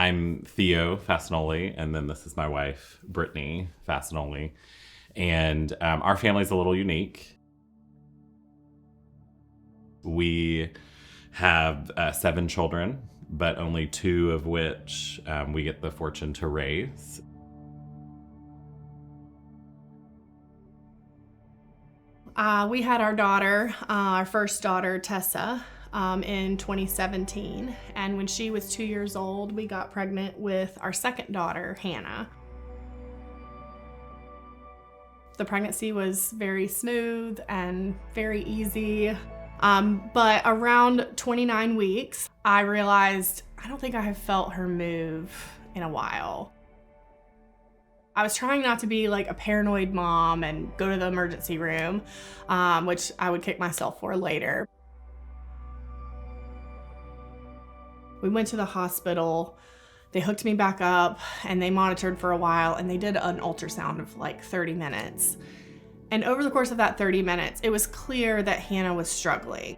I'm Theo Fasinoli, and then this is my wife, Brittany Fasinoli. And our family's a little unique. We have 7 children, but only 2 of which we get the fortune to raise. We had our daughter, our first daughter, Tessa, in 2017. And when she was 2 years old, we got pregnant with our second daughter, Hannah. The pregnancy was very smooth and very easy. But around 29 weeks, I realized I don't think I have felt her move in a while. I was trying not to be like a paranoid mom and go to the emergency room, which I would kick myself for later. We went to the hospital, they hooked me back up, and they monitored for a while, and they did an ultrasound of like 30 minutes. And over the course of that 30 minutes, it was clear that Hannah was struggling.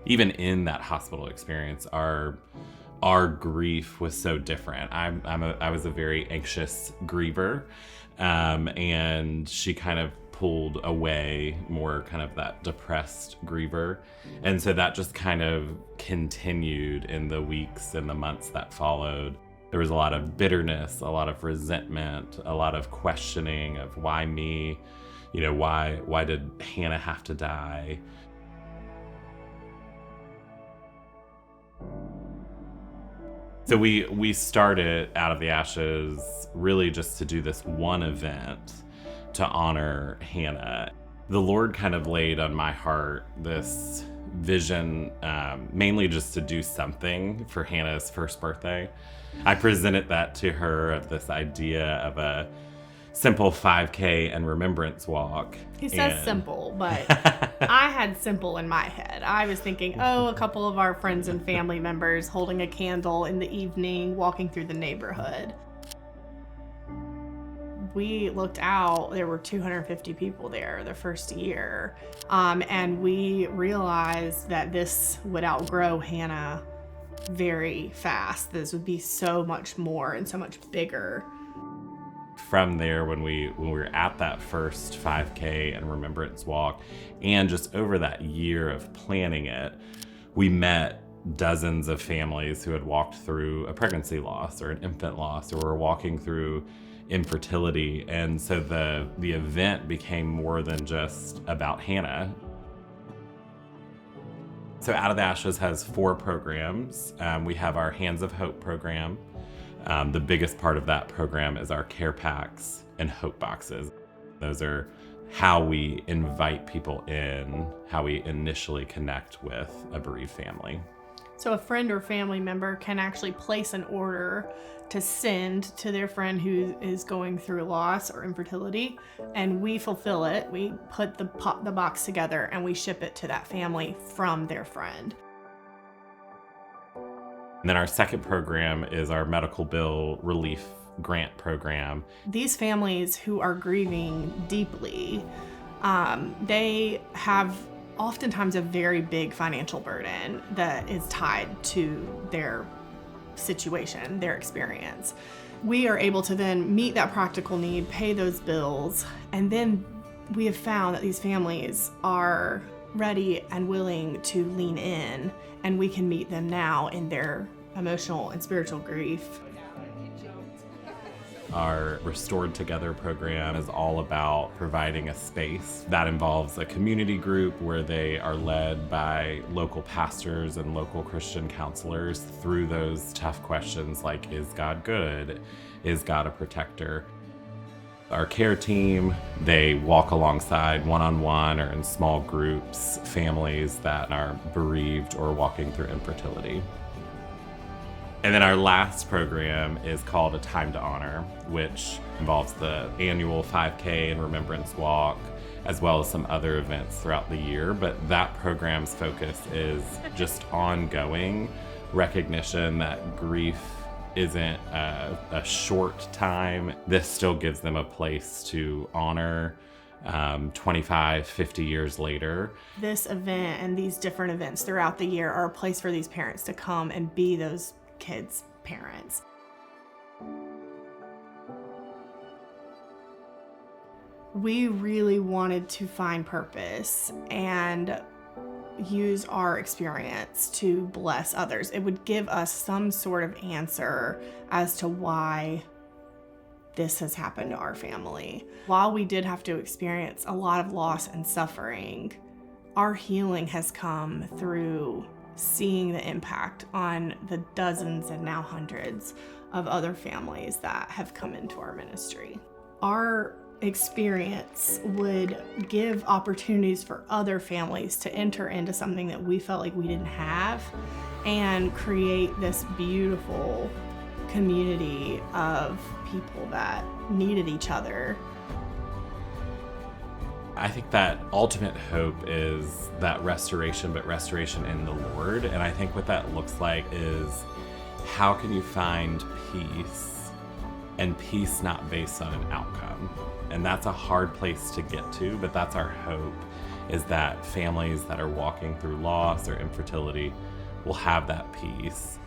Even in that hospital experience, our grief was so different. I was a very anxious griever, and she kind of pulled away, more kind of that depressed griever. And so that just kind of continued in the weeks and the months that followed. There was a lot of bitterness, a lot of resentment, a lot of questioning of why me, why did Hannah have to die? So we started Out of the Ashes really just to do this one event to honor Hannah. The Lord kind of laid on my heart this vision, mainly just to do something for Hannah's first birthday. I presented that to her, of this idea of a simple 5K and remembrance walk. He says simple, but I had simple in my head. I was thinking, a couple of our friends and family members holding a candle in the evening, walking through the neighborhood. We looked out, there were 250 people there the first year, and we realized that this would outgrow Hannah very fast. This would be so much more and so much bigger. From there, when we were at that first 5K and remembrance walk, and just over that year of planning it, we met dozens of families who had walked through a pregnancy loss or an infant loss, or were walking through infertility. And so the event became more than just about Hannah. So Out of the Ashes has 4 programs. We have our Hands of Hope program. The biggest part of that program is our care packs and hope boxes. Those are how we invite people in, how we initially connect with a bereaved family. So a friend or family member can actually place an order to send to their friend who is going through loss or infertility, and we fulfill it. We put the box together and we ship it to that family from their friend. And then our second program is our medical bill relief grant program. These families who are grieving deeply, they have oftentimes a very big financial burden that is tied to their situation, their experience. We are able to then meet that practical need, pay those bills, and then we have found that these families are ready and willing to lean in, and we can meet them now in their emotional and spiritual grief. Our Restored Together program is all about providing a space that involves a community group where they are led by local pastors and local Christian counselors through those tough questions like, is God good? Is God a protector? Our care team, they walk alongside one-on-one or in small groups, families that are bereaved or walking through infertility. And then our last program is called A Time to Honor, which involves the annual 5K and Remembrance Walk, as well as some other events throughout the year. But that program's focus is just ongoing recognition that grief isn't a short time. This still gives them a place to honor 25, 50 years later. This event and these different events throughout the year are a place for these parents to come and be those kids' parents. We really wanted to find purpose and use our experience to bless others. It would give us some sort of answer as to why this has happened to our family. While we did have to experience a lot of loss and suffering, our healing has come through seeing the impact on the dozens and now hundreds of other families that have come into our ministry. Our experience would give opportunities for other families to enter into something that we felt like we didn't have and create this beautiful community of people that needed each other. I think that ultimate hope is that restoration, but restoration in the Lord. And I think what that looks like is, how can you find peace, and peace not based on an outcome? And that's a hard place to get to, but that's our hope, is that families that are walking through loss or infertility will have that peace.